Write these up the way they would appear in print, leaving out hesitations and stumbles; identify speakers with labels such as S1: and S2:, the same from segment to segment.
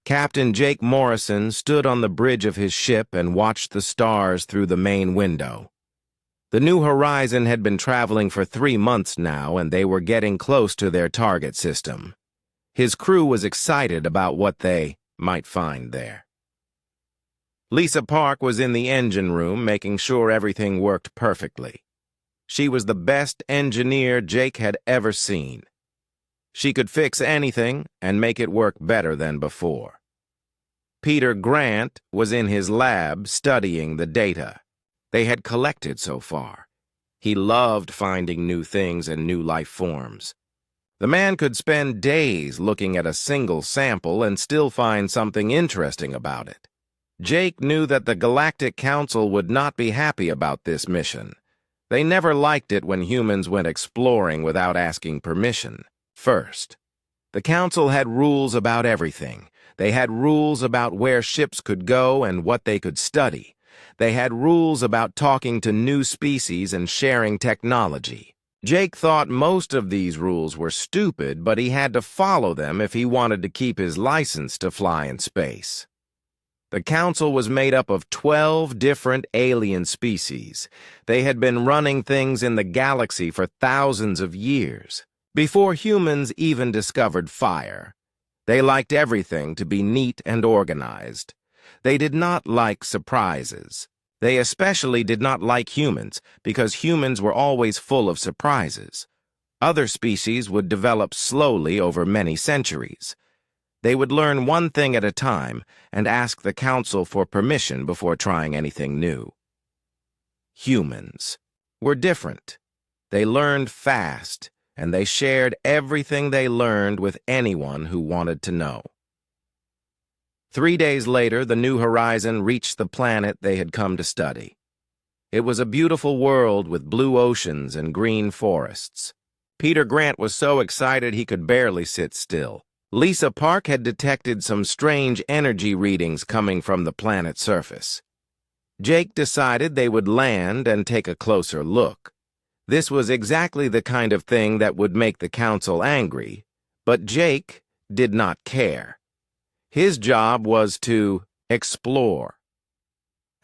S1: Captain Jake Morrison stood on the bridge of his ship and watched the stars through the main window. The New Horizon had been traveling for 3 months now, and they were getting close to their target system. His crew was excited about what they might find there. Lisa Park was in the engine room, making sure everything worked perfectly. She was the best engineer Jake had ever seen. She could fix anything and make it work better than before. Peter Grant was in his lab studying the data they had collected so far. He loved finding new things and new life forms. The man could spend days looking at a single sample and still find something interesting about it. Jake knew that the Galactic Council would not be happy about this mission. They never liked it when humans went exploring without asking permission first. The Council had rules about everything. They had rules about where ships could go and what they could study. They had rules about talking to new species and sharing technology. Jake thought most of these rules were stupid, but he had to follow them if he wanted to keep his license to fly in space. The Council was made up of 12 different alien species. They had been running things in the galaxy for thousands of years, before humans even discovered fire. They liked everything to be neat and organized. They did not like surprises. They especially did not like humans, because humans were always full of surprises. Other species would develop slowly over many centuries. They would learn one thing at a time and ask the Council for permission before trying anything new. Humans were different. They learned fast, and they shared everything they learned with anyone who wanted to know. 3 days later, the New Horizon reached the planet they had come to study. It was a beautiful world with blue oceans and green forests. Peter Grant was so excited he could barely sit still. Lisa Park had detected some strange energy readings coming from the planet's surface. Jake decided they would land and take a closer look. This was exactly the kind of thing that would make the Council angry, but Jake did not care. His job was to explore,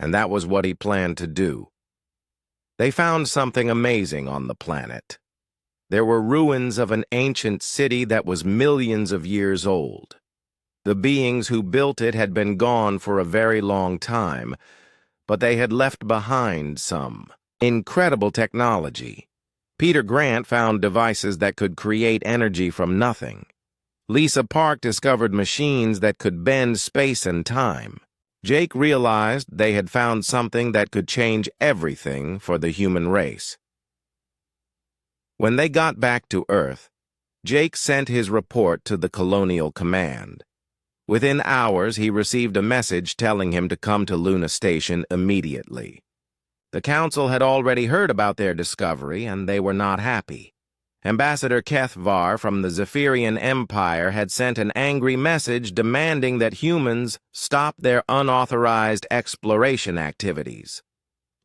S1: and that was what he planned to do. They found something amazing on the planet. There were ruins of an ancient city that was millions of years old. The beings who built it had been gone for a very long time, but they had left behind some incredible technology. Peter Grant found devices that could create energy from nothing. Lisa Park discovered machines that could bend space and time. Jake realized they had found something that could change everything for the human race. When they got back to Earth, Jake sent his report to the Colonial Command. Within hours, he received a message telling him to come to Luna Station immediately. The Council had already heard about their discovery, and they were not happy. Ambassador Kethvar from the Zephyrian Empire had sent an angry message demanding that humans stop their unauthorized exploration activities.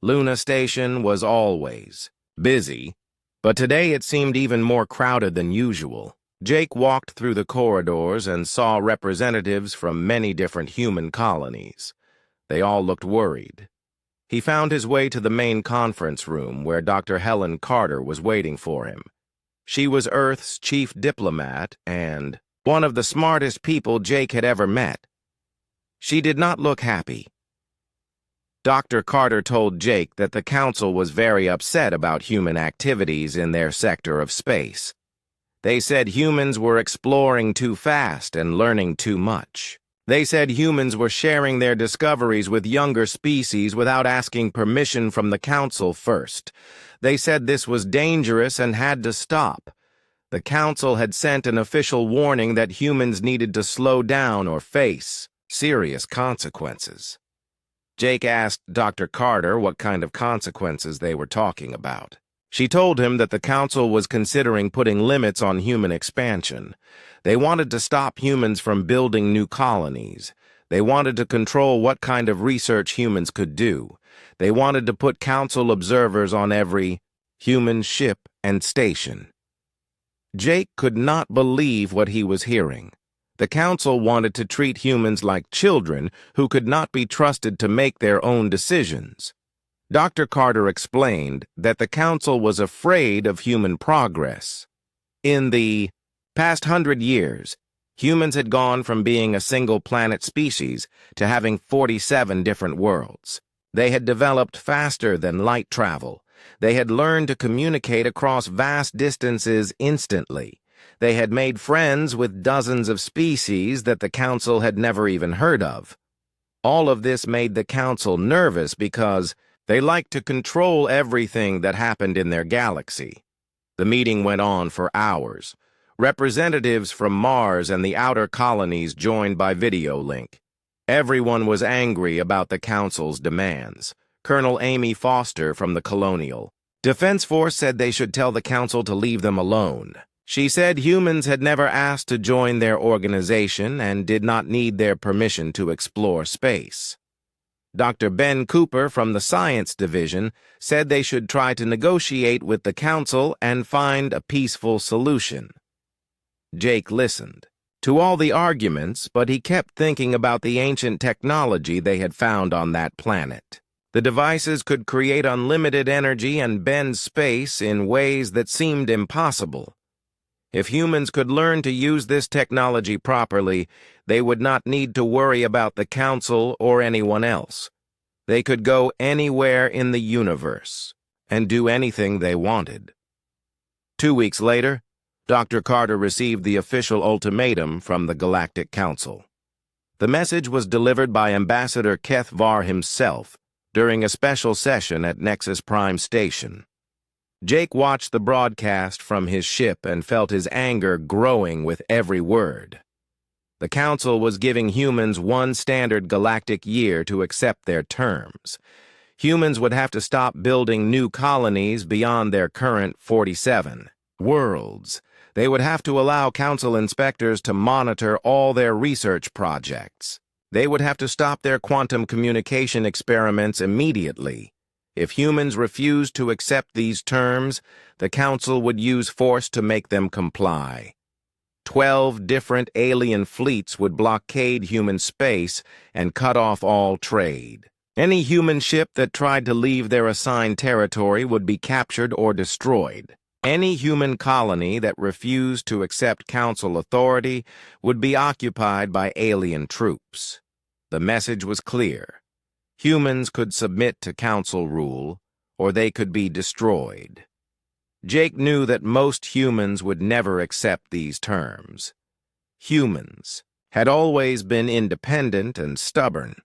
S1: Luna Station was always busy, but today it seemed even more crowded than usual. Jake walked through the corridors and saw representatives from many different human colonies. They all looked worried. He found his way to the main conference room where Dr. Helen Carter was waiting for him. She was Earth's chief diplomat and one of the smartest people Jake had ever met. She did not look happy. Dr. Carter told Jake that the Council was very upset about human activities in their sector of space. They said humans were exploring too fast and learning too much. They said humans were sharing their discoveries with younger species without asking permission from the Council first. They said this was dangerous and had to stop. The Council had sent an official warning that humans needed to slow down or face serious consequences. Jake asked Dr. Carter what kind of consequences they were talking about. She told him that the Council was considering putting limits on human expansion. They wanted to stop humans from building new colonies. They wanted to control what kind of research humans could do. They wanted to put Council observers on every human ship and station. Jake could not believe what he was hearing. The council wanted to treat humans like children who could not be trusted to make their own decisions. Dr. Carter explained that the council was afraid of human progress. In the past 100 years, humans had gone from being a single-planet species to having 47 different worlds. They had developed faster than light travel. They had learned to communicate across vast distances instantly. They had made friends with dozens of species that the council had never even heard of. All of this made the council nervous because they liked to control everything that happened in their galaxy. The meeting went on for hours. Representatives from Mars and the outer colonies joined by video link. Everyone was angry about the council's demands. Colonel Amy Foster from the Colonial Defense Force said they should tell the council to leave them alone. She said humans had never asked to join their organization and did not need their permission to explore space. Dr. Ben Cooper from the Science Division said they should try to negotiate with the council and find a peaceful solution. Jake listened to all the arguments, but he kept thinking about the ancient technology they had found on that planet. The devices could create unlimited energy and bend space in ways that seemed impossible. If humans could learn to use this technology properly, they would not need to worry about the council or anyone else. They could go anywhere in the universe and do anything they wanted. 2 weeks later, Dr. Carter received the official ultimatum from the Galactic Council. The message was delivered by Ambassador Keth Var himself during a special session at Nexus Prime Station. Jake watched the broadcast from his ship and felt his anger growing with every word. The Council was giving humans one standard galactic year to accept their terms. Humans would have to stop building new colonies beyond their current 47 worlds. They would have to allow Council inspectors to monitor all their research projects. They would have to stop their quantum communication experiments immediately. If humans refused to accept these terms, the Council would use force to make them comply. 12 different alien fleets would blockade human space and cut off all trade. Any human ship that tried to leave their assigned territory would be captured or destroyed. Any human colony that refused to accept Council authority would be occupied by alien troops. The message was clear. Humans could submit to Council rule, or they could be destroyed. Jake knew that most humans would never accept these terms. Humans had always been independent and stubborn.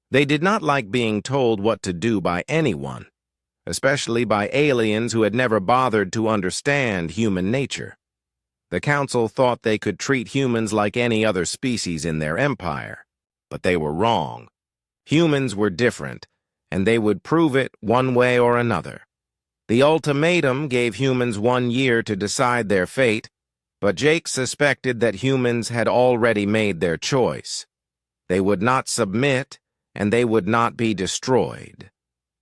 S1: They did not like being told what to do by anyone, especially by aliens who had never bothered to understand human nature. The Council thought they could treat humans like any other species in their empire, but they were wrong. Humans were different, and they would prove it one way or another. The ultimatum gave humans 1 year to decide their fate, but Jake suspected that humans had already made their choice. They would not submit, and they would not be destroyed.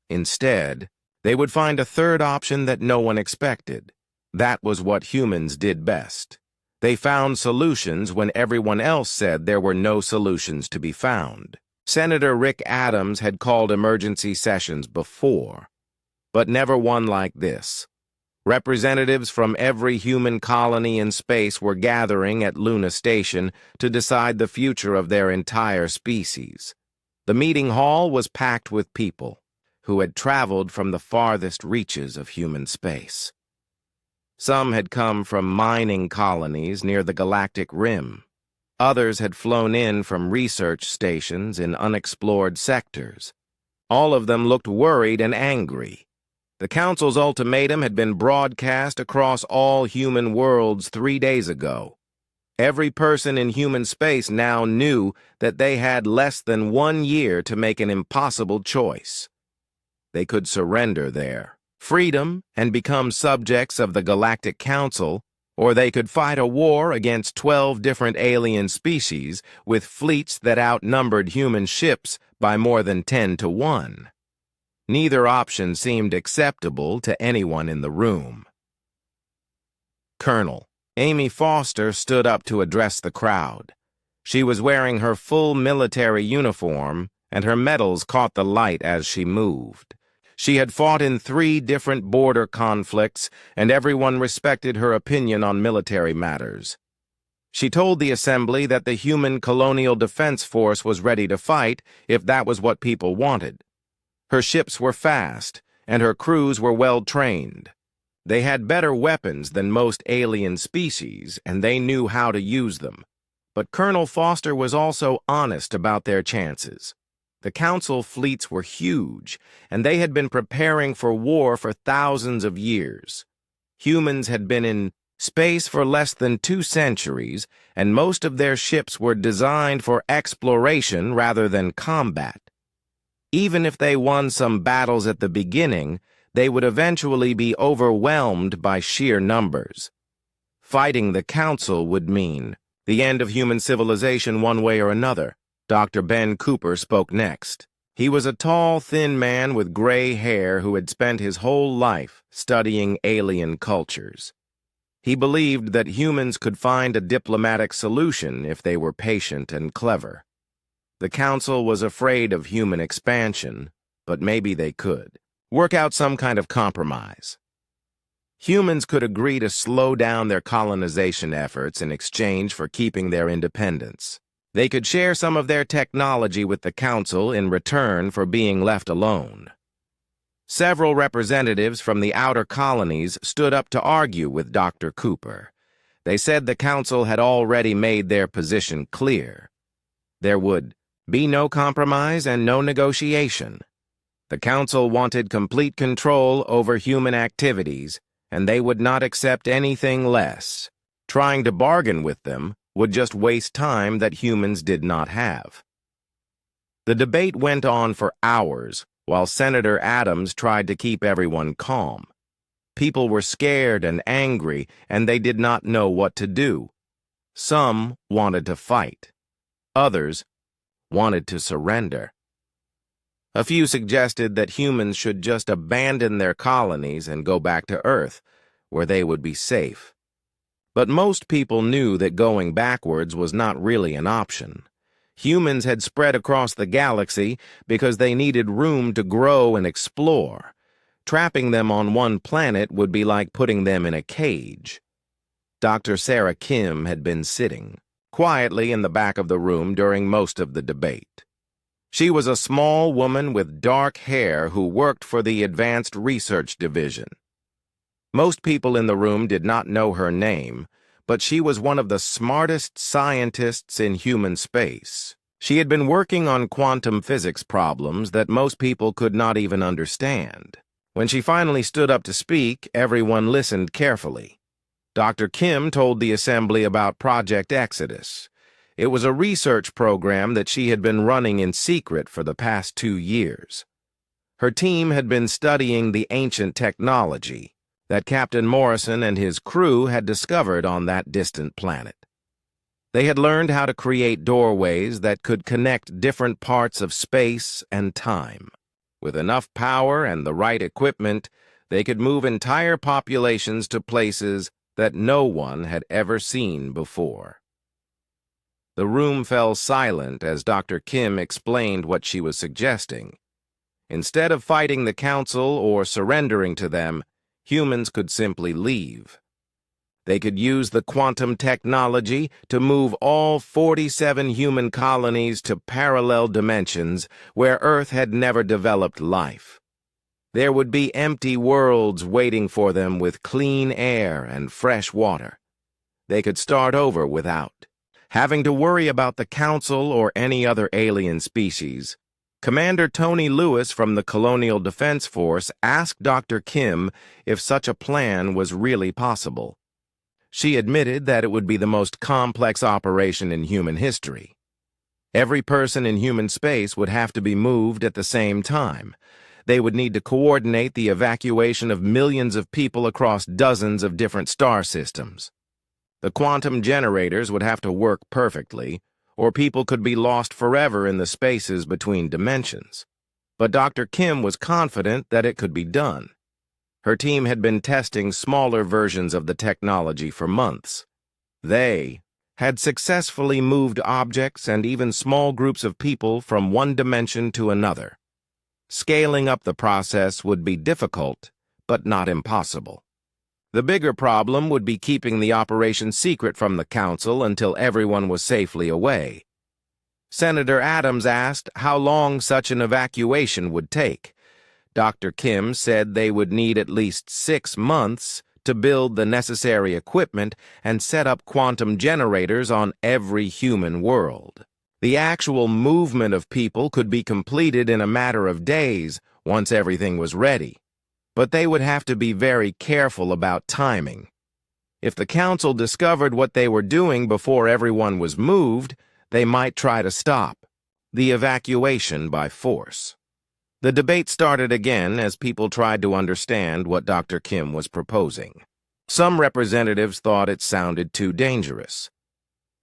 S1: Instead, they would find a third option that no one expected. That was what humans did best. They found solutions when everyone else said there were no solutions to be found. Senator Rick Adams had called emergency sessions before, but never one like this. Representatives from every human colony in space were gathering at Luna Station to decide the future of their entire species. The meeting hall was packed with people who had traveled from the farthest reaches of human space. Some had come from mining colonies near the galactic rim. Others had flown in from research stations in unexplored sectors. All of them looked worried and angry. The Council's ultimatum had been broadcast across all human worlds 3 days ago. Every person in human space now knew that they had less than 1 year to make an impossible choice. They could surrender their freedom and become subjects of the Galactic Council, or they could fight a war against 12 different alien species with fleets that outnumbered human ships by more than 10 to 1. Neither option seemed acceptable to anyone in the room. Colonel Amy Foster stood up to address the crowd. She was wearing her full military uniform, and her medals caught the light as she moved. She had fought in 3 different border conflicts, and everyone respected her opinion on military matters. She told the assembly that the human colonial defense force was ready to fight if that was what people wanted. Her ships were fast, and her crews were well trained. They had better weapons than most alien species, and they knew how to use them. But Colonel Foster was also honest about their chances. The Council fleets were huge, and they had been preparing for war for thousands of years. Humans had been in space for less than 2 centuries, and most of their ships were designed for exploration rather than combat. Even if they won some battles at the beginning, they would eventually be overwhelmed by sheer numbers. Fighting the Council would mean the end of human civilization one way or another. Dr. Ben Cooper spoke next. He was a tall, thin man with gray hair who had spent his whole life studying alien cultures. He believed that humans could find a diplomatic solution if they were patient and clever. The Council was afraid of human expansion, but maybe they could work out some kind of compromise. Humans could agree to slow down their colonization efforts in exchange for keeping their independence. They could share some of their technology with the Council in return for being left alone. Several representatives from the outer colonies stood up to argue with Dr. Cooper. They said the Council had already made their position clear. There would be no compromise and no negotiation. The Council wanted complete control over human activities, and they would not accept anything less. Trying to bargain with them would just waste time that humans did not have. The debate went on for hours, while Senator Adams tried to keep everyone calm. People were scared and angry, and they did not know what to do. Some wanted to fight. Others wanted to surrender. A few suggested that humans should just abandon their colonies and go back to Earth, where they would be safe. But most people knew that going backwards was not really an option. Humans had spread across the galaxy because they needed room to grow and explore. Trapping them on one planet would be like putting them in a cage. Dr. Sarah Kim had been sitting quietly in the back of the room during most of the debate. She was a small woman with dark hair who worked for the Advanced Research Division. Most people in the room did not know her name, but she was one of the smartest scientists in human space. She had been working on quantum physics problems that most people could not even understand. When she finally stood up to speak, everyone listened carefully. Dr. Kim told the assembly about Project Exodus. It was a research program that she had been running in secret for the past 2 years. Her team had been studying the ancient technology that Captain Morrison and his crew had discovered on that distant planet. They had learned how to create doorways that could connect different parts of space and time. With enough power and the right equipment, they could move entire populations to places that no one had ever seen before. The room fell silent as Dr. Kim explained what she was suggesting. Instead of fighting the Council or surrendering to them, humans could simply leave. They could use the quantum technology to move all 47 human colonies to parallel dimensions where Earth had never developed life. There would be empty worlds waiting for them with clean air and fresh water. They could start over without having to worry about the Council or any other alien species. Commander Tony Lewis from the Colonial Defense Force asked Dr. Kim if such a plan was really possible. She admitted that it would be the most complex operation in human history. Every person in human space would have to be moved at the same time. They would need to coordinate the evacuation of millions of people across dozens of different star systems. The quantum generators would have to work perfectly, or people could be lost forever in the spaces between dimensions. But Dr. Kim was confident that it could be done. Her team had been testing smaller versions of the technology for months. They had successfully moved objects and even small groups of people from one dimension to another. Scaling up the process would be difficult, but not impossible. The bigger problem would be keeping the operation secret from the Council until everyone was safely away. Senator Adams asked how long such an evacuation would take. Dr. Kim said they would need at least 6 months to build the necessary equipment and set up quantum generators on every human world. The actual movement of people could be completed in a matter of days once everything was ready, but they would have to be very careful about timing. If the Council discovered what they were doing before everyone was moved, they might try to stop the evacuation by force. The debate started again as people tried to understand what Dr. Kim was proposing. Some representatives thought it sounded too dangerous.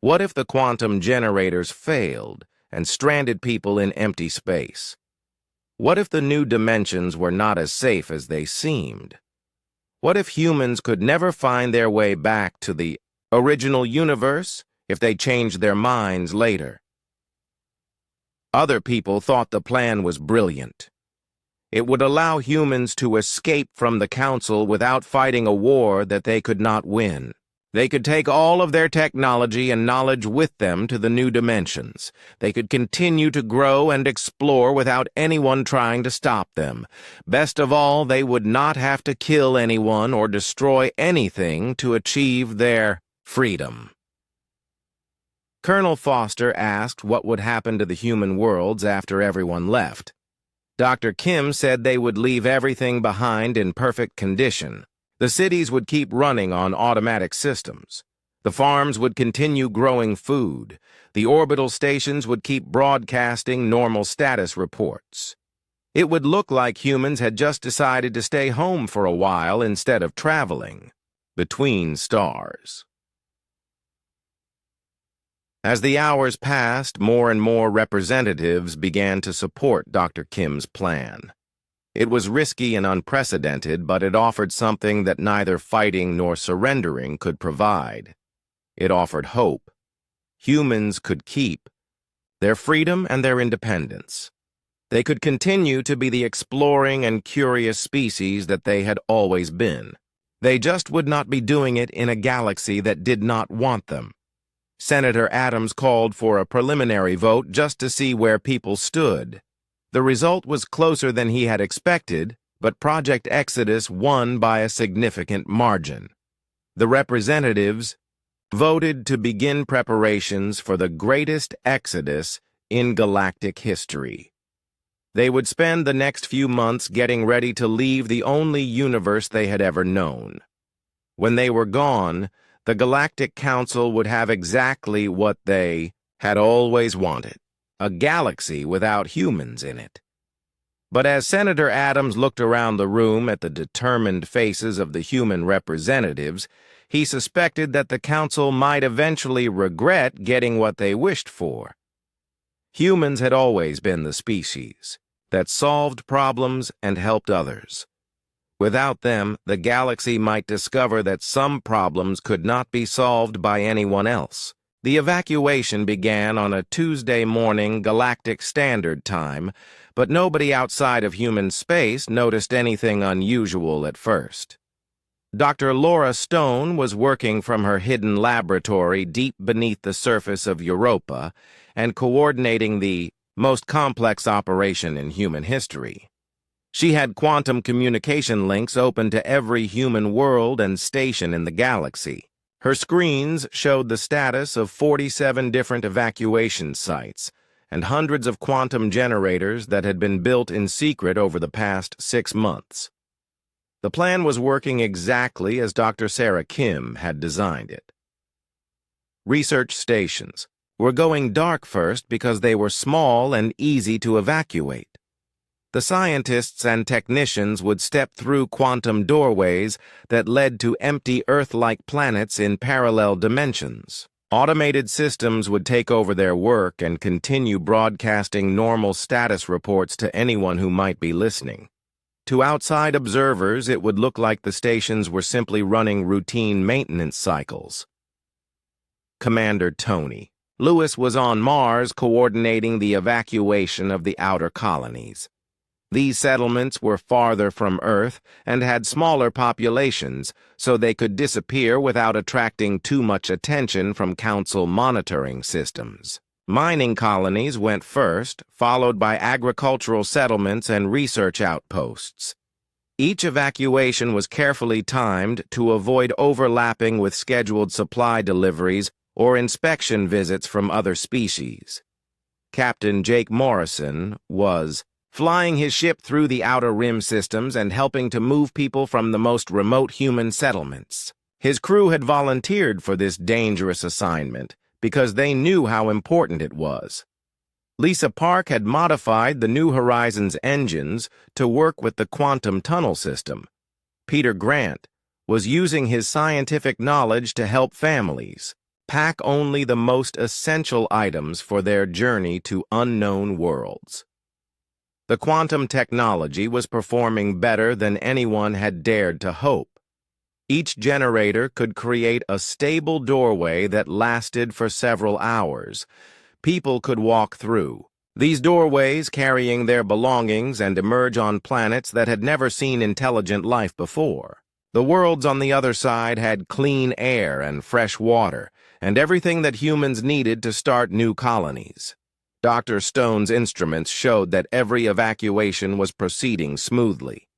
S1: What if the quantum generators failed and stranded people in empty space? What if the new dimensions were not as safe as they seemed? What if humans could never find their way back to the original universe if they changed their minds later? Other people thought the plan was brilliant. It would allow humans to escape from the Council without fighting a war that they could not win. They could take all of their technology and knowledge with them to the new dimensions. They could continue to grow and explore without anyone trying to stop them. Best of all, they would not have to kill anyone or destroy anything to achieve their freedom. Colonel Foster asked what would happen to the human worlds after everyone left. Dr. Kim said they would leave everything behind in perfect condition. The cities would keep running on automatic systems. The farms would continue growing food. The orbital stations would keep broadcasting normal status reports. It would look like humans had just decided to stay home for a while instead of traveling between stars. As the hours passed, more and more representatives began to support Dr. Kim's plan. It was risky and unprecedented, but it offered something that neither fighting nor surrendering could provide. It offered hope. Humans could keep their freedom and their independence. They could continue to be the exploring and curious species that they had always been. They just would not be doing it in a galaxy that did not want them. Senator Adams called for a preliminary vote just to see where people stood. The result was closer than he had expected, but Project Exodus won by a significant margin. The representatives voted to begin preparations for the greatest exodus in galactic history. They would spend the next few months getting ready to leave the only universe they had ever known. When they were gone, the Galactic Council would have exactly what they had always wanted: a galaxy without humans in it. But as Senator Adams looked around the room at the determined faces of the human representatives, he suspected that the Council might eventually regret getting what they wished for. Humans had always been the species that solved problems and helped others. Without them, the galaxy might discover that some problems could not be solved by anyone else. The evacuation began on a Tuesday morning Galactic Standard Time, but nobody outside of human space noticed anything unusual at first. Dr. Laura Stone was working from her hidden laboratory deep beneath the surface of Europa and coordinating the most complex operation in human history. She had quantum communication links open to every human world and station in the galaxy. Her screens showed the status of 47 different evacuation sites and hundreds of quantum generators that had been built in secret over the past 6 months. The plan was working exactly as Dr. Sarah Kim had designed it. Research stations were going dark first because they were small and easy to evacuate. The scientists and technicians would step through quantum doorways that led to empty Earth-like planets in parallel dimensions. Automated systems would take over their work and continue broadcasting normal status reports to anyone who might be listening. To outside observers, it would look like the stations were simply running routine maintenance cycles. Commander Tony. Lewis was on Mars coordinating the evacuation of the outer colonies. These settlements were farther from Earth and had smaller populations, so they could disappear without attracting too much attention from Council monitoring systems. Mining colonies went first, followed by agricultural settlements and research outposts. Each evacuation was carefully timed to avoid overlapping with scheduled supply deliveries or inspection visits from other species. Captain Jake Morrison was flying his ship through the outer rim systems and helping to move people from the most remote human settlements. His crew had volunteered for this dangerous assignment because they knew how important it was. Lisa Park had modified the New Horizons engines to work with the quantum tunnel system. Peter Grant was using his scientific knowledge to help families pack only the most essential items for their journey to unknown worlds. The quantum technology was performing better than anyone had dared to hope. Each generator could create a stable doorway that lasted for several hours. People could walk through these doorways carrying their belongings and emerge on planets that had never seen intelligent life before. The worlds on the other side had clean air and fresh water, and everything that humans needed to start new colonies. Dr. Stone's instruments showed that every evacuation was proceeding smoothly.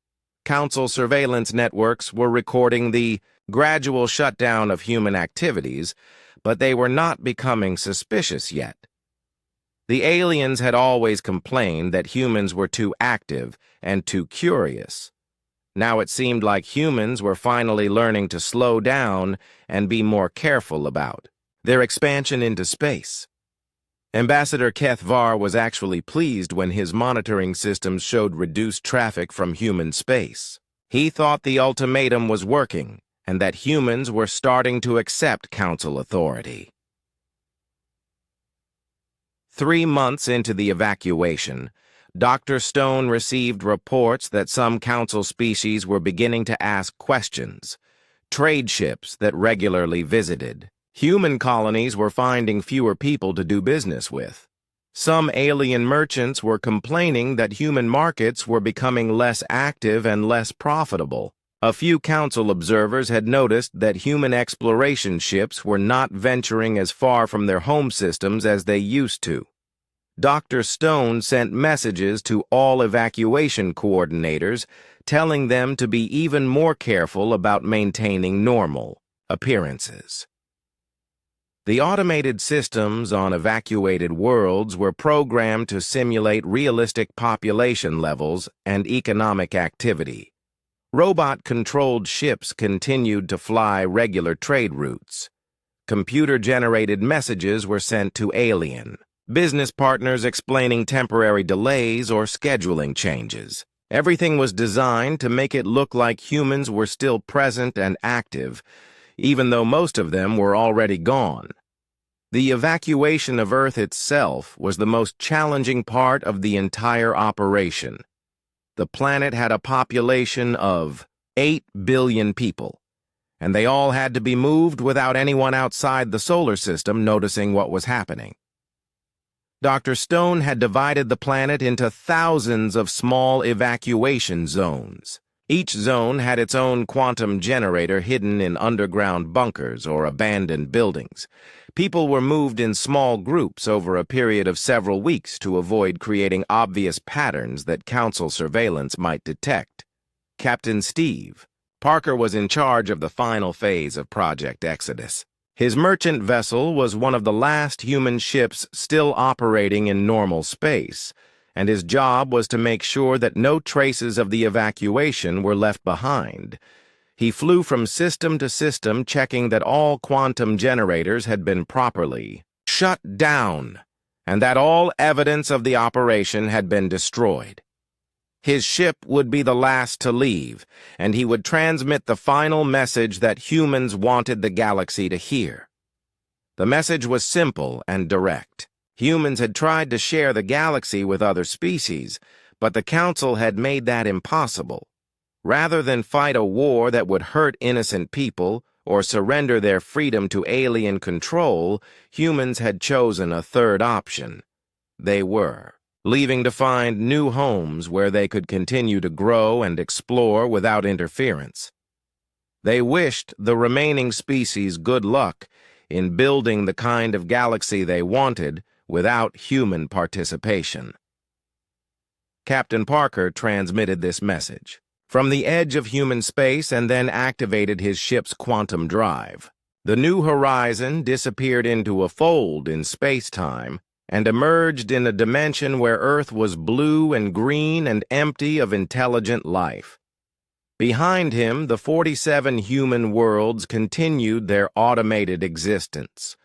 S1: Council surveillance networks were recording the gradual shutdown of human activities, but they were not becoming suspicious yet. The aliens had always complained that humans were too active and too curious. Now it seemed like humans were finally learning to slow down and be more careful about their expansion into space. Ambassador Keth Var was actually pleased when his monitoring systems showed reduced traffic from human space. He thought the ultimatum was working and that humans were starting to accept Council authority. 3 months into the evacuation, Dr. Stone received reports that some Council species were beginning to ask questions. Trade ships that regularly visited. Human colonies were finding fewer people to do business with. Some alien merchants were complaining that human markets were becoming less active and less profitable. A few Council observers had noticed that human exploration ships were not venturing as far from their home systems as they used to. Dr. Stone sent messages to all evacuation coordinators, telling them to be even more careful about maintaining normal appearances. The automated systems on evacuated worlds were programmed to simulate realistic population levels and economic activity. Robot-controlled ships continued to fly regular trade routes. Computer-generated messages were sent to alien business partners explaining temporary delays or scheduling changes. Everything was designed to make it look like humans were still present and active, even though most of them were already gone. The evacuation of Earth itself was the most challenging part of the entire operation. The planet had a population of 8 billion people, and they all had to be moved without anyone outside the solar system noticing what was happening. Dr. Stone had divided the planet into thousands of small evacuation zones. Each zone had its own quantum generator hidden in underground bunkers or abandoned buildings. People were moved in small groups over a period of several weeks to avoid creating obvious patterns that Council surveillance might detect. Captain Steve Parker was in charge of the final phase of Project Exodus. His merchant vessel was one of the last human ships still operating in normal space, and his job was to make sure that no traces of the evacuation were left behind. He flew from system to system, checking that all quantum generators had been properly shut down, and that all evidence of the operation had been destroyed. His ship would be the last to leave, and he would transmit the final message that humans wanted the galaxy to hear. The message was simple and direct. Humans had tried to share the galaxy with other species, but the Council had made that impossible. Rather than fight a war that would hurt innocent people or surrender their freedom to alien control, humans had chosen a third option. They were leaving to find new homes where they could continue to grow and explore without interference. They wished the remaining species good luck in building the kind of galaxy they wanted without human participation. Captain Parker transmitted this message from the edge of human space and then activated his ship's quantum drive. The New Horizon disappeared into a fold in space-time and emerged in a dimension where Earth was blue and green and empty of intelligent life. Behind him, the 47 human worlds continued their automated existence.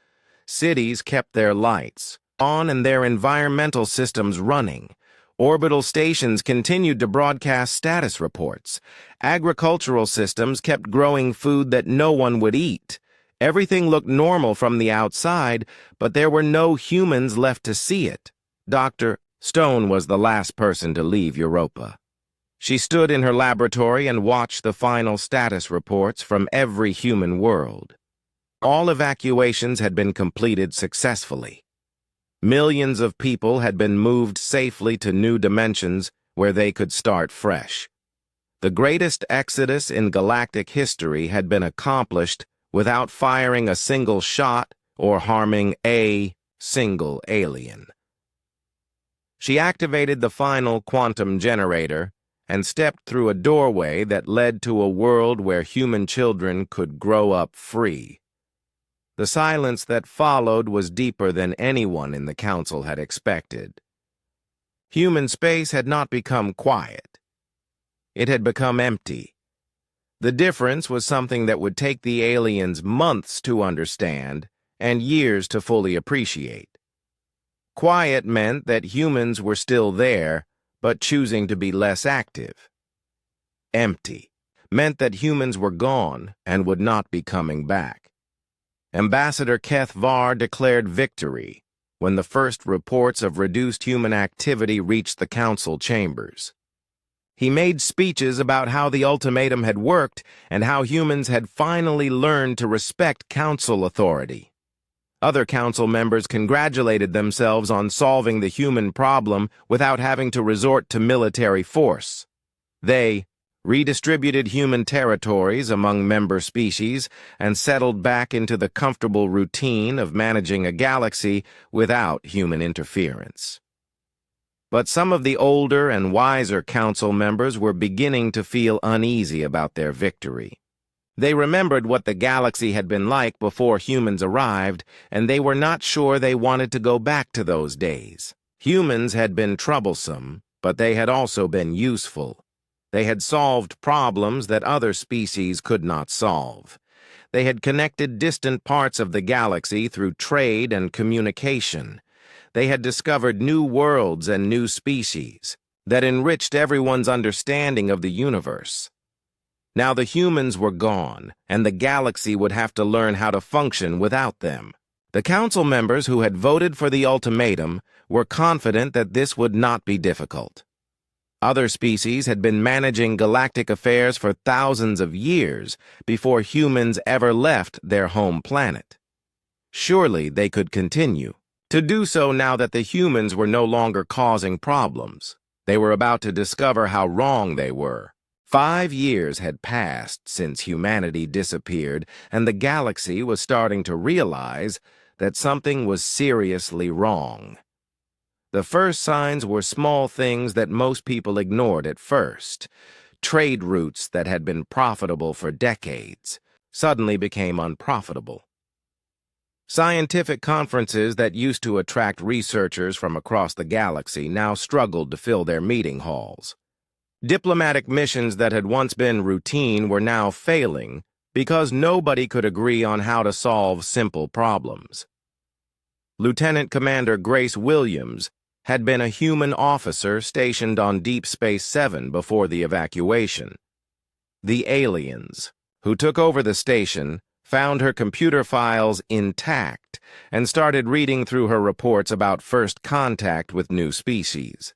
S1: Cities kept their lights on and their environmental systems running. Orbital stations continued to broadcast status reports. Agricultural systems kept growing food that no one would eat. Everything looked normal from the outside, but there were no humans left to see it. Dr. Stone was the last person to leave Europa. She stood in her laboratory and watched the final status reports from every human world. All evacuations had been completed successfully. Millions of people had been moved safely to new dimensions where they could start fresh. The greatest exodus in galactic history had been accomplished without firing a single shot or harming a single alien. She activated the final quantum generator and stepped through a doorway that led to a world where human children could grow up free. The silence that followed was deeper than anyone in the council had expected. Human space had not become quiet. It had become empty. The difference was something that would take the aliens months to understand and years to fully appreciate. Quiet meant that humans were still there, but choosing to be less active. Empty meant that humans were gone and would not be coming back. Ambassador Keth Var declared victory when the first reports of reduced human activity reached the council chambers. He made speeches about how the ultimatum had worked and how humans had finally learned to respect council authority. Other council members congratulated themselves on solving the human problem without having to resort to military force. They redistributed human territories among member species and settled back into the comfortable routine of managing a galaxy without human interference. But some of the older and wiser council members were beginning to feel uneasy about their victory. They remembered what the galaxy had been like before humans arrived, and they were not sure they wanted to go back to those days. Humans had been troublesome, but they had also been useful. They had solved problems that other species could not solve. They had connected distant parts of the galaxy through trade and communication. They had discovered new worlds and new species that enriched everyone's understanding of the universe. Now the humans were gone, and the galaxy would have to learn how to function without them. The council members who had voted for the ultimatum were confident that this would not be difficult. Other species had been managing galactic affairs for thousands of years before humans ever left their home planet. Surely they could continue to do so now that the humans were no longer causing problems. They were about to discover how wrong they were. 5 years had passed since humanity disappeared, and the galaxy was starting to realize that something was seriously wrong. The first signs were small things that most people ignored at first. Trade routes that had been profitable for decades suddenly became unprofitable. Scientific conferences that used to attract researchers from across the galaxy now struggled to fill their meeting halls. Diplomatic missions that had once been routine were now failing because nobody could agree on how to solve simple problems. Lieutenant Commander Grace Williams had been a human officer stationed on Deep Space 7 before the evacuation. The aliens, who took over the station, found her computer files intact and started reading through her reports about first contact with new species.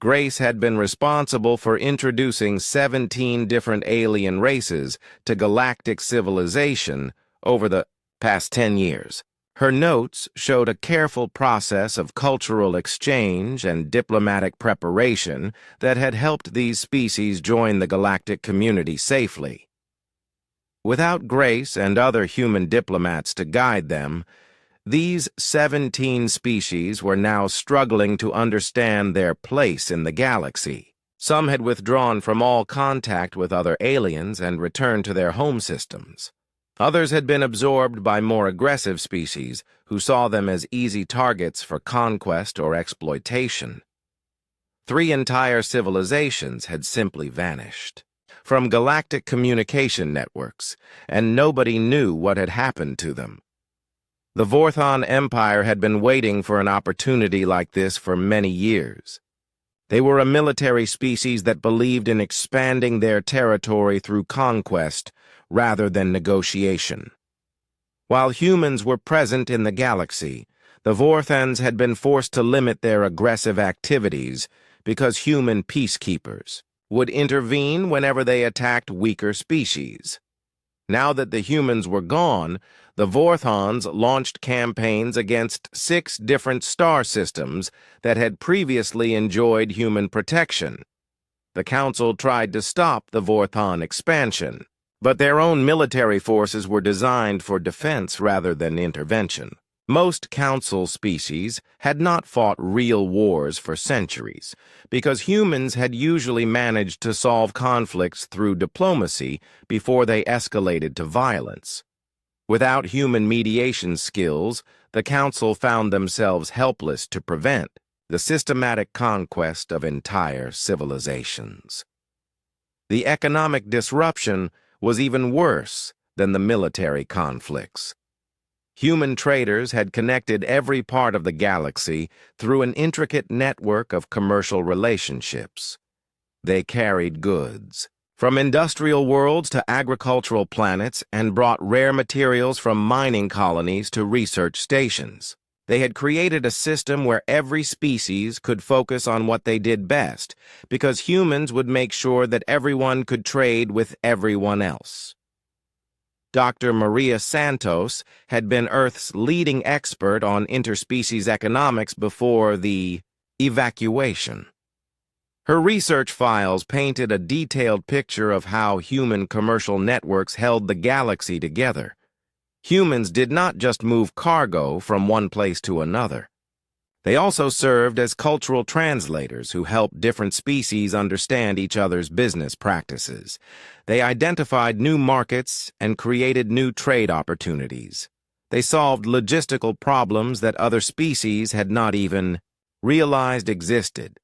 S1: Grace had been responsible for introducing 17 different alien races to galactic civilization over the past 10 years. Her notes showed a careful process of cultural exchange and diplomatic preparation that had helped these species join the galactic community safely. Without Grace and other human diplomats to guide them, these 17 species were now struggling to understand their place in the galaxy. Some had withdrawn from all contact with other aliens and returned to their home systems. Others had been absorbed by more aggressive species who saw them as easy targets for conquest or exploitation. 3 entire civilizations had simply vanished from galactic communication networks, and nobody knew what had happened to them. The Vorthon Empire had been waiting for an opportunity like this for many years. They were a military species that believed in expanding their territory through conquest rather than negotiation. While humans were present in the galaxy, the Vorthons had been forced to limit their aggressive activities because human peacekeepers would intervene whenever they attacked weaker species. Now that the humans were gone, the Vorthons launched campaigns against 6 different star systems that had previously enjoyed human protection. The Council tried to stop the Vorthon expansion, but their own military forces were designed for defense rather than intervention. Most Council species had not fought real wars for centuries, because humans had usually managed to solve conflicts through diplomacy before they escalated to violence. Without human mediation skills, the Council found themselves helpless to prevent the systematic conquest of entire civilizations. The economic disruption was even worse than the military conflicts. Human traders had connected every part of the galaxy through an intricate network of commercial relationships. They carried goods from industrial worlds to agricultural planets and brought rare materials from mining colonies to research stations. They had created a system where every species could focus on what they did best, because humans would make sure that everyone could trade with everyone else. Dr. Maria Santos had been Earth's leading expert on interspecies economics before the evacuation. Her research files painted a detailed picture of how human commercial networks held the galaxy together. Humans did not just move cargo from one place to another. They also served as cultural translators who helped different species understand each other's business practices. They identified new markets and created new trade opportunities. They solved logistical problems that other species had not even realized existed.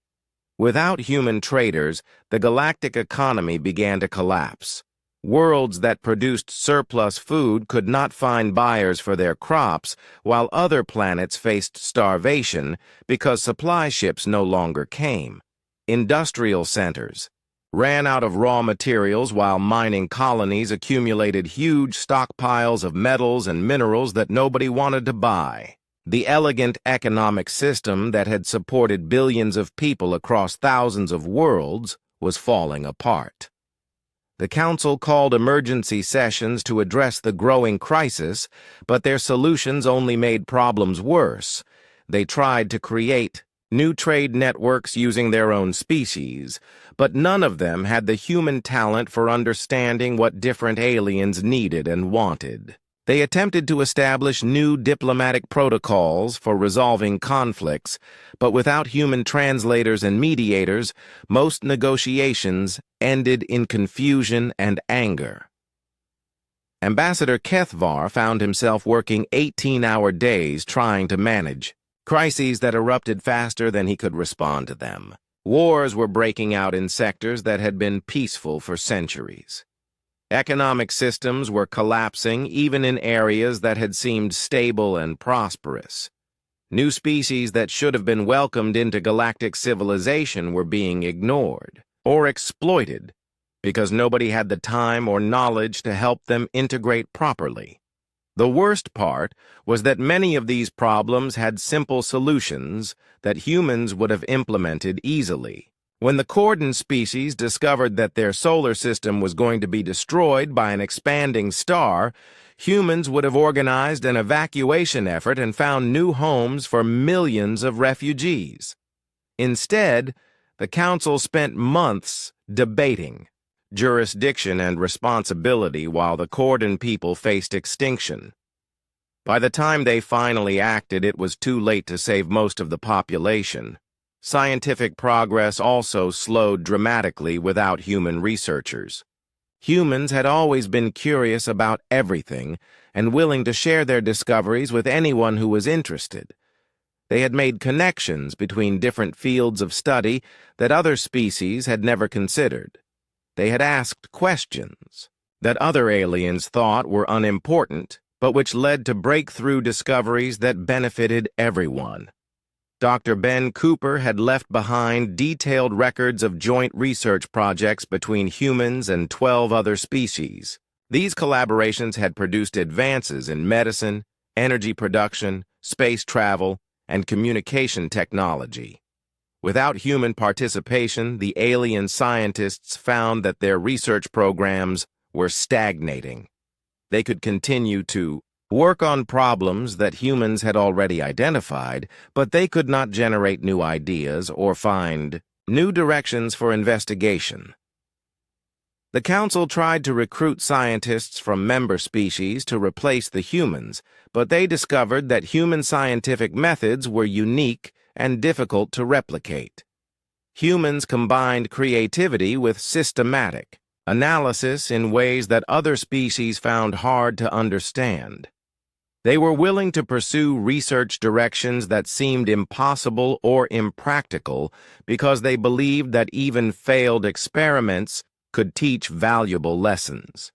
S1: Without human traders, the galactic economy began to collapse. Worlds that produced surplus food could not find buyers for their crops, while other planets faced starvation because supply ships no longer came. Industrial centers ran out of raw materials, while mining colonies accumulated huge stockpiles of metals and minerals that nobody wanted to buy. The elegant economic system that had supported billions of people across thousands of worlds was falling apart. The Council called emergency sessions to address the growing crisis, but their solutions only made problems worse. They tried to create new trade networks using their own species, but none of them had the human talent for understanding what different aliens needed and wanted. They attempted to establish new diplomatic protocols for resolving conflicts, but without human translators and mediators, most negotiations ended in confusion and anger. Ambassador Kethvar found himself working 18-hour days trying to manage crises that erupted faster than he could respond to them. Wars were breaking out in sectors that had been peaceful for centuries. Economic systems were collapsing even in areas that had seemed stable and prosperous. New species that should have been welcomed into galactic civilization were being ignored or exploited because nobody had the time or knowledge to help them integrate properly. The worst part was that many of these problems had simple solutions that humans would have implemented easily. When the Cordon species discovered that their solar system was going to be destroyed by an expanding star, humans would have organized an evacuation effort and found new homes for millions of refugees. Instead, the Council spent months debating jurisdiction and responsibility while the Cordon people faced extinction. By the time they finally acted, it was too late to save most of the population. Scientific progress also slowed dramatically without human researchers. Humans had always been curious about everything and willing to share their discoveries with anyone who was interested. They had made connections between different fields of study that other species had never considered. They had asked questions that other aliens thought were unimportant, but which led to breakthrough discoveries that benefited everyone. Dr. Ben Cooper had left behind detailed records of joint research projects between humans and 12 other species. These collaborations had produced advances in medicine, energy production, space travel, and communication technology. Without human participation, the alien scientists found that their research programs were stagnating. They could continue to work on problems that humans had already identified, but they could not generate new ideas or find new directions for investigation. The Council tried to recruit scientists from member species to replace the humans, but they discovered that human scientific methods were unique and difficult to replicate. Humans combined creativity with systematic analysis in ways that other species found hard to understand. They were willing to pursue research directions that seemed impossible or impractical because they believed that even failed experiments could teach valuable lessons.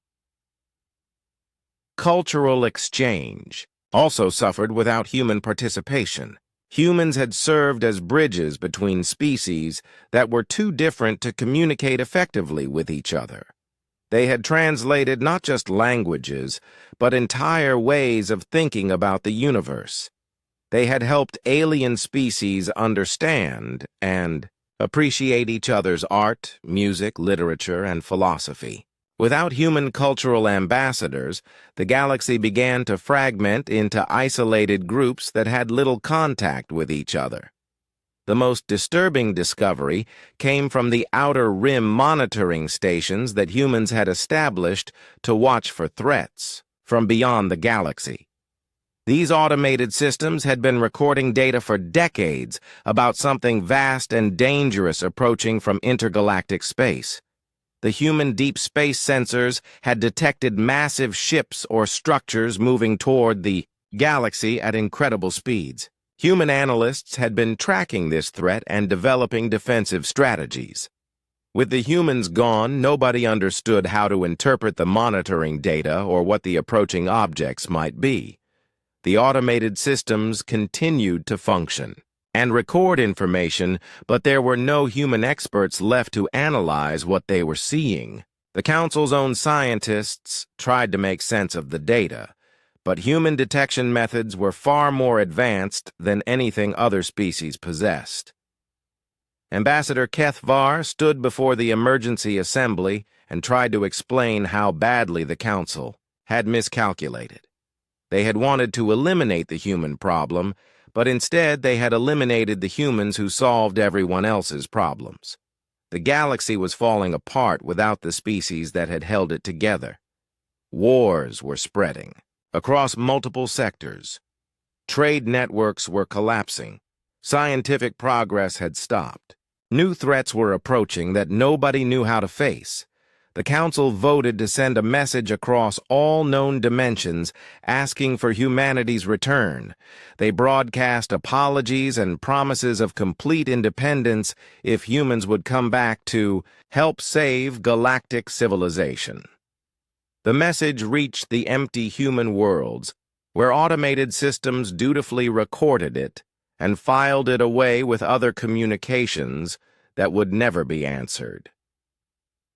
S1: Cultural exchange also suffered without human participation. Humans had served as bridges between species that were too different to communicate effectively with each other. They had translated not just languages, but entire ways of thinking about the universe. They had helped alien species understand and appreciate each other's art, music, literature, and philosophy. Without human cultural ambassadors, the galaxy began to fragment into isolated groups that had little contact with each other. The most disturbing discovery came from the outer rim monitoring stations that humans had established to watch for threats from beyond the galaxy. These automated systems had been recording data for decades about something vast and dangerous approaching from intergalactic space. The human deep space sensors had detected massive ships or structures moving toward the galaxy at incredible speeds. Human analysts had been tracking this threat and developing defensive strategies. With the humans gone, nobody understood how to interpret the monitoring data or what the approaching objects might be. The automated systems continued to function and record information, but there were no human experts left to analyze what they were seeing. The Council's own scientists tried to make sense of the data, but human detection methods were far more advanced than anything other species possessed. Ambassador Kethvar stood before the emergency assembly and tried to explain how badly the Council had miscalculated. They had wanted to eliminate the human problem, but instead they had eliminated the humans who solved everyone else's problems. The galaxy was falling apart without the species that had held it together. Wars were spreading across multiple sectors. Trade networks were collapsing. Scientific progress had stopped. New threats were approaching that nobody knew how to face. The Council voted to send a message across all known dimensions asking for humanity's return. They broadcast apologies and promises of complete independence if humans would come back to help save galactic civilization. The message reached the empty human worlds, where automated systems dutifully recorded it and filed it away with other communications that would never be answered.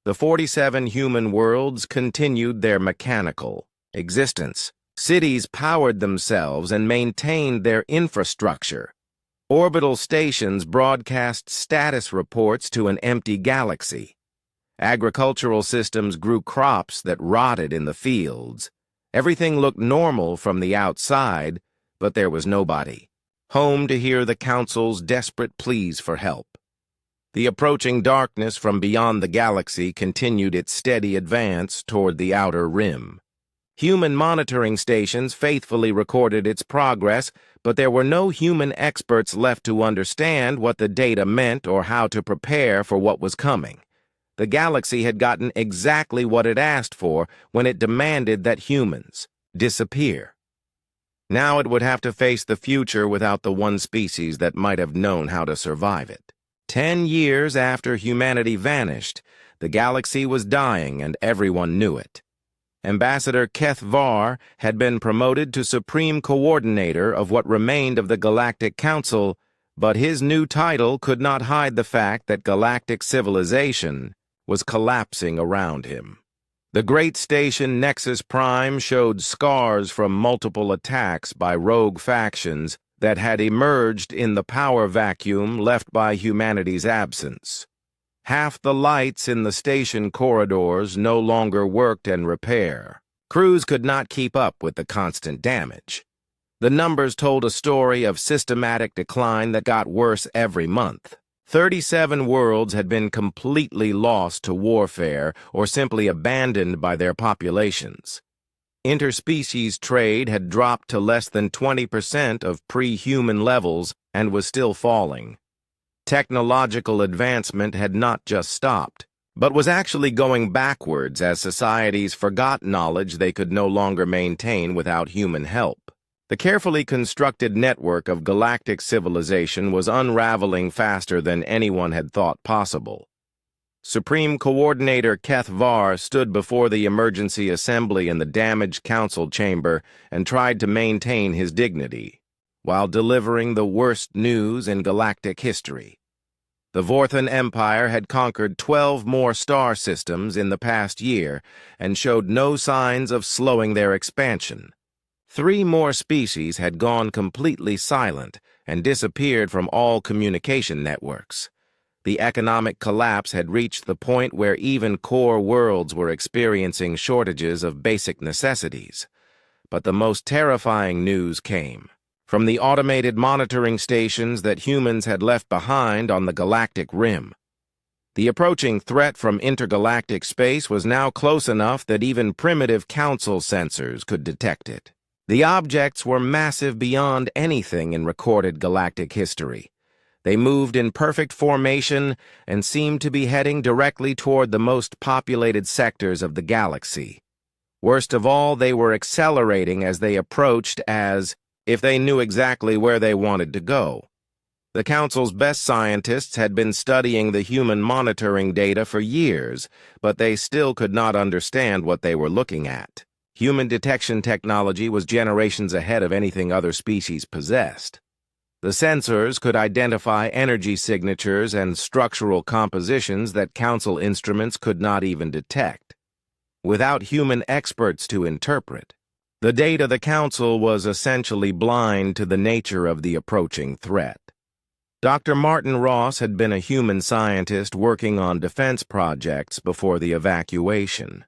S1: The 47 human worlds continued their mechanical existence. Cities powered themselves and maintained their infrastructure. Orbital stations broadcast status reports to an empty galaxy. Agricultural systems grew crops that rotted in the fields. Everything looked normal from the outside, but there was nobody home to hear the Council's desperate pleas for help. The approaching darkness from beyond the galaxy continued its steady advance toward the outer rim. Human monitoring stations faithfully recorded its progress, but there were no human experts left to understand what the data meant or how to prepare for what was coming. The galaxy had gotten exactly what it asked for when it demanded that humans disappear. Now it would have to face the future without the one species that might have known how to survive it. 10 years after humanity vanished, the galaxy was dying and everyone knew it. Ambassador HFY War had been promoted to Supreme Coordinator of what remained of the Galactic Council, but his new title could not hide the fact that galactic civilization was collapsing around him. The great station Nexus Prime showed scars from multiple attacks by rogue factions that had emerged in the power vacuum left by humanity's absence. Half the lights in the station corridors no longer worked and repair. Crews could not keep up with the constant damage. The numbers told a story of systematic decline that got worse every month. 37 worlds had been completely lost to warfare or simply abandoned by their populations. Interspecies trade had dropped to less than 20% of pre-human levels and was still falling. Technological advancement had not just stopped, but was actually going backwards as societies forgot knowledge they could no longer maintain without human help. The carefully constructed network of galactic civilization was unraveling faster than anyone had thought possible. Supreme Coordinator HFY War stood before the emergency assembly in the damaged council chamber and tried to maintain his dignity, while delivering the worst news in galactic history. The Vorthan Empire had conquered 12 more star systems in the past year and showed no signs of slowing their expansion. 3 more species had gone completely silent and disappeared from all communication networks. The economic collapse had reached the point where even core worlds were experiencing shortages of basic necessities. But the most terrifying news came from the automated monitoring stations that humans had left behind on the galactic rim. The approaching threat from intergalactic space was now close enough that even primitive council sensors could detect it. The objects were massive beyond anything in recorded galactic history. They moved in perfect formation and seemed to be heading directly toward the most populated sectors of the galaxy. Worst of all, they were accelerating as they approached as if they knew exactly where they wanted to go. The Council's best scientists had been studying the human monitoring data for years, but they still could not understand what they were looking at. Human detection technology was generations ahead of anything other species possessed. The sensors could identify energy signatures and structural compositions that Council instruments could not even detect. Without human experts to interpret, the data the Council was essentially blind to the nature of the approaching threat. Dr. Martin Ross had been a human scientist working on defense projects before the evacuation.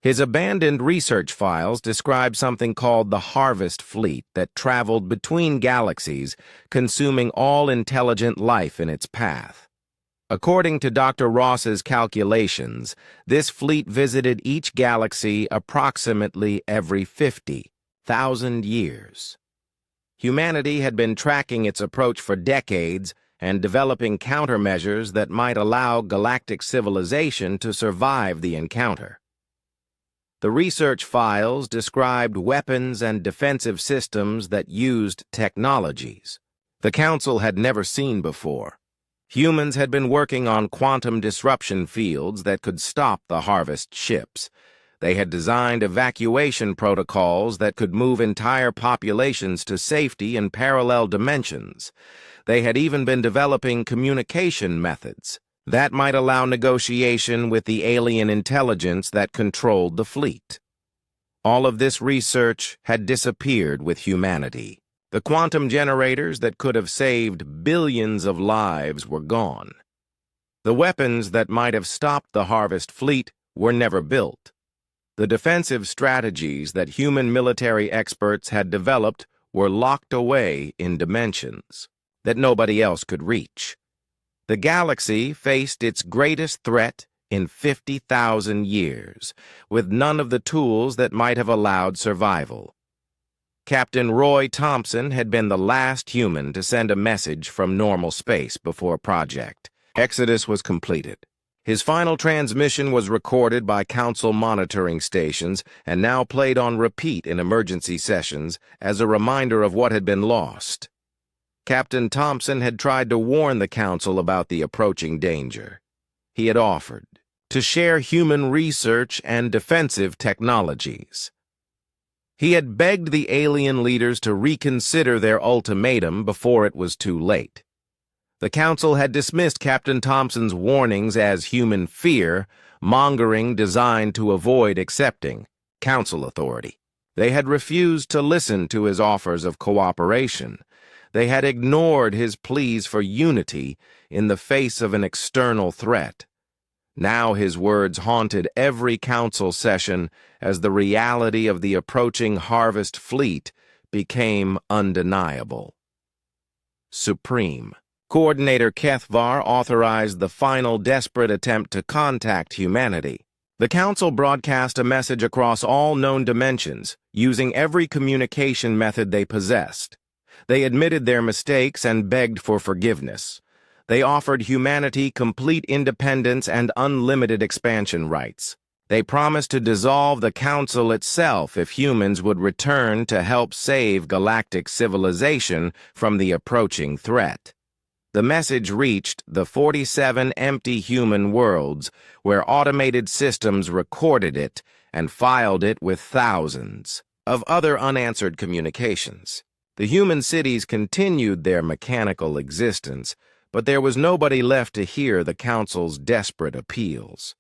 S1: His abandoned research files describe something called the Harvest Fleet that traveled between galaxies, consuming all intelligent life in its path. According to Dr. Ross's calculations, this fleet visited each galaxy approximately every 50,000 years. Humanity had been tracking its approach for decades and developing countermeasures that might allow galactic civilization to survive the encounter. The research files described weapons and defensive systems that used technologies the Council had never seen before. Humans had been working on quantum disruption fields that could stop the Harvest ships. They had designed evacuation protocols that could move entire populations to safety in parallel dimensions. They had even been developing communication methods that might allow negotiation with the alien intelligence that controlled the fleet. All of this research had disappeared with humanity. The quantum generators that could have saved billions of lives were gone. The weapons that might have stopped the Harvest fleet were never built. The defensive strategies that human military experts had developed were locked away in dimensions that nobody else could reach. The galaxy faced its greatest threat in 50,000 years, with none of the tools that might have allowed survival. Captain Roy Thompson had been the last human to send a message from normal space before Project Exodus was completed. His final transmission was recorded by Council monitoring stations and now played on repeat in emergency sessions as a reminder of what had been lost. Captain Thompson had tried to warn the Council about the approaching danger. He had offered to share human research and defensive technologies. He had begged the alien leaders to reconsider their ultimatum before it was too late. The Council had dismissed Captain Thompson's warnings as human fear, mongering designed to avoid accepting Council authority. They had refused to listen to his offers of cooperation. They had ignored his pleas for unity in the face of an external threat. Now his words haunted every Council session as the reality of the approaching Harvest fleet became undeniable. Supreme. Coordinator Kethvar authorized the final desperate attempt to contact humanity. The Council broadcast a message across all known dimensions, using every communication method they possessed. They admitted their mistakes and begged for forgiveness. They offered humanity complete independence and unlimited expansion rights. They promised to dissolve the Council itself if humans would return to help save galactic civilization from the approaching threat. The message reached the 47 empty human worlds, where automated systems recorded it and filed it with thousands of other unanswered communications. The human cities continued their mechanical existence, but there was nobody left to hear the Council's desperate appeals.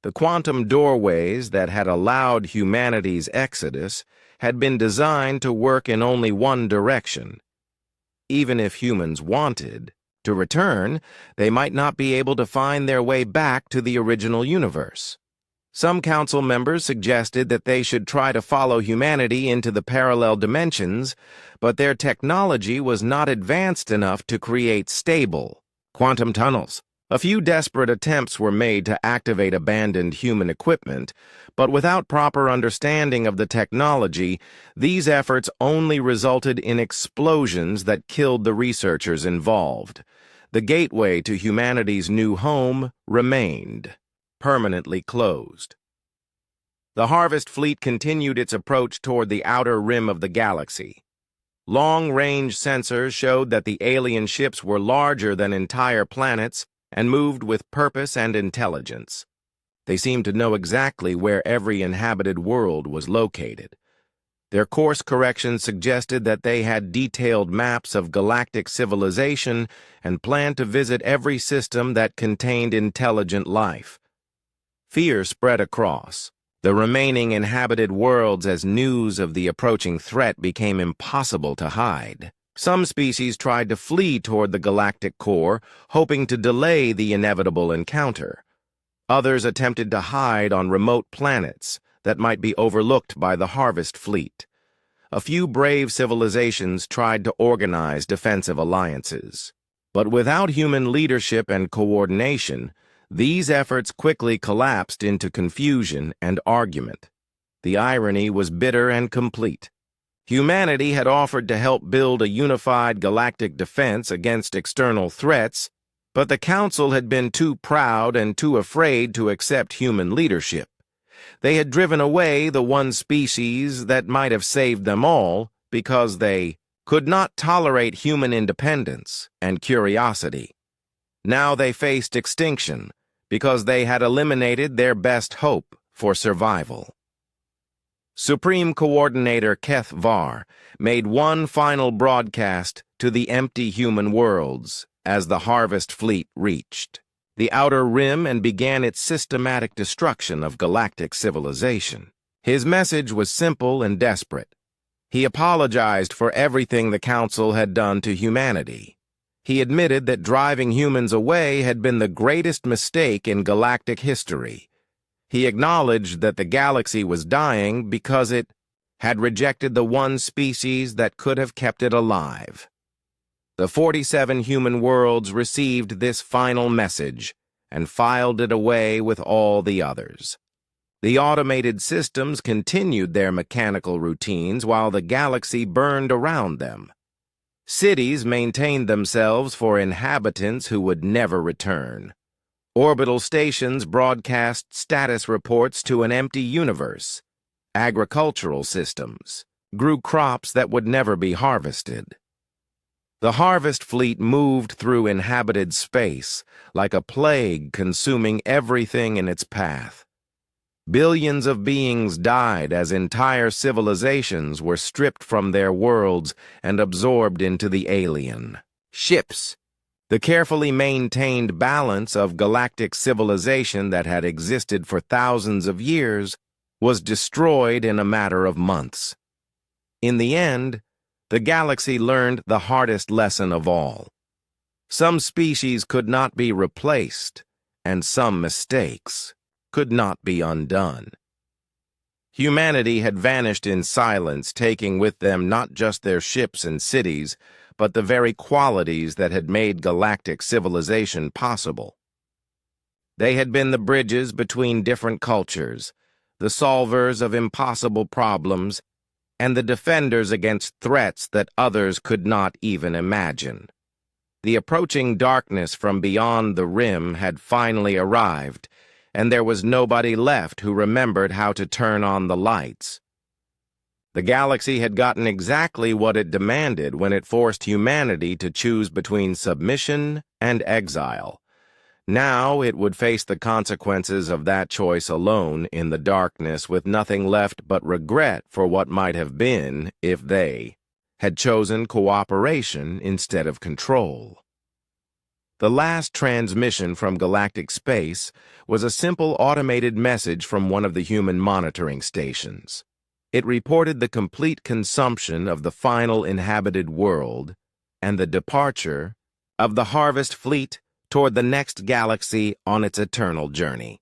S1: The quantum doorways that had allowed humanity's exodus had been designed to work in only one direction. Even if humans wanted to return, they might not be able to find their way back to the original universe. Some Council members suggested that they should try to follow humanity into the parallel dimensions, but their technology was not advanced enough to create stable quantum tunnels. A few desperate attempts were made to activate abandoned human equipment, but without proper understanding of the technology, these efforts only resulted in explosions that killed the researchers involved. The gateway to humanity's new home remained permanently closed. The Harvest fleet continued its approach toward the outer rim of the galaxy. Long-range sensors showed that the alien ships were larger than entire planets and moved with purpose and intelligence. They seemed to know exactly where every inhabited world was located. Their course corrections suggested that they had detailed maps of galactic civilization and planned to visit every system that contained intelligent life. Fear spread across the remaining inhabited worlds as news of the approaching threat became impossible to hide. Some species tried to flee toward the galactic core, hoping to delay the inevitable encounter. Others attempted to hide on remote planets that might be overlooked by the Harvest fleet. A few brave civilizations tried to organize defensive alliances. But without human leadership and coordination, these efforts quickly collapsed into confusion and argument. The irony was bitter and complete. Humanity had offered to help build a unified galactic defense against external threats, but the Council had been too proud and too afraid to accept human leadership. They had driven away the one species that might have saved them all because they could not tolerate human independence and curiosity. Now they faced extinction because they had eliminated their best hope for survival. Supreme Coordinator Kethvar made one final broadcast to the empty human worlds as the Harvest fleet reached the outer rim and began its systematic destruction of galactic civilization. His message was simple and desperate. He apologized for everything the Council had done to humanity. He admitted that driving humans away had been the greatest mistake in galactic history. He acknowledged that the galaxy was dying because it had rejected the one species that could have kept it alive. The 47 human worlds received this final message and filed it away with all the others. The automated systems continued their mechanical routines while the galaxy burned around them. Cities maintained themselves for inhabitants who would never return. Orbital stations broadcast status reports to an empty universe. Agricultural systems grew crops that would never be harvested. The harvest fleet moved through inhabited space like a plague, consuming everything in its path. Billions of beings died as entire civilizations were stripped from their worlds and absorbed into the alien ships. The carefully maintained balance of galactic civilization that had existed for thousands of years was destroyed in a matter of months. In the end, the galaxy learned the hardest lesson of all. Some species could not be replaced, and some mistakes could not be undone. Humanity had vanished in silence, taking with them not just their ships and cities, but the very qualities that had made galactic civilization possible. They had been the bridges between different cultures, the solvers of impossible problems, and the defenders against threats that others could not even imagine. The approaching darkness from beyond the rim had finally arrived, and there was nobody left who remembered how to turn on the lights. The galaxy had gotten exactly what it demanded when it forced humanity to choose between submission and exile. Now it would face the consequences of that choice alone in the darkness, with nothing left but regret for what might have been if they had chosen cooperation instead of control. The last transmission from galactic space was a simple automated message from one of the human monitoring stations. It reported the complete consumption of the final inhabited world and the departure of the harvest fleet toward the next galaxy on its eternal journey.